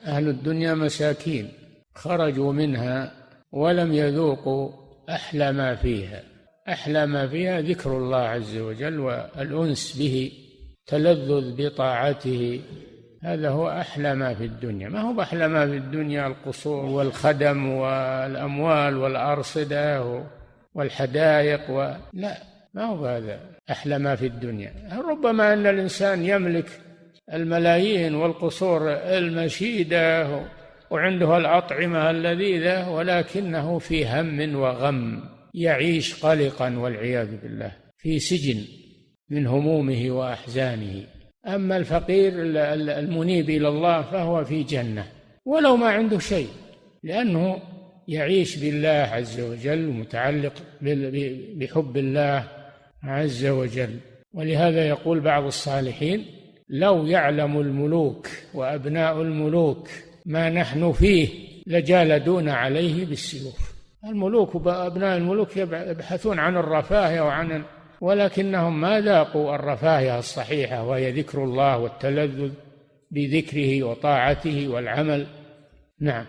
أهل الدنيا مساكين خرجوا منها ولم يذوقوا أحلى ما فيها. أحلى ما فيها ذكر الله عز وجل والأنس به، تلذذ بطاعته، هذا هو أحلى ما في الدنيا. ما هو أحلى ما في الدنيا القصور والخدم والأموال والأرصدة والحدائق لا، ما هو هذا أحلى ما في الدنيا. ربما أن الإنسان يملك الملايين والقصور المشيدة وعنده الأطعمة اللذيذة، ولكنه في هم وغم، يعيش قلقا والعياذ بالله، في سجن من همومه وأحزانه. أما الفقير المنيب إلى الله فهو في جنة ولو ما عنده شيء، لأنه يعيش بالله عز وجل ومتعلق بحب الله عز وجل. ولهذا يقول بعض الصالحين: لو يعلم الملوك وأبناء الملوك ما نحن فيه لجالدون عليه بالسيوف. الملوك وأبناء الملوك يبحثون عن الرفاهية ولكنهم ما ذاقوا الرفاهية الصحيحة، وهي ذكر الله والتلذذ بذكره وطاعته والعمل. نعم.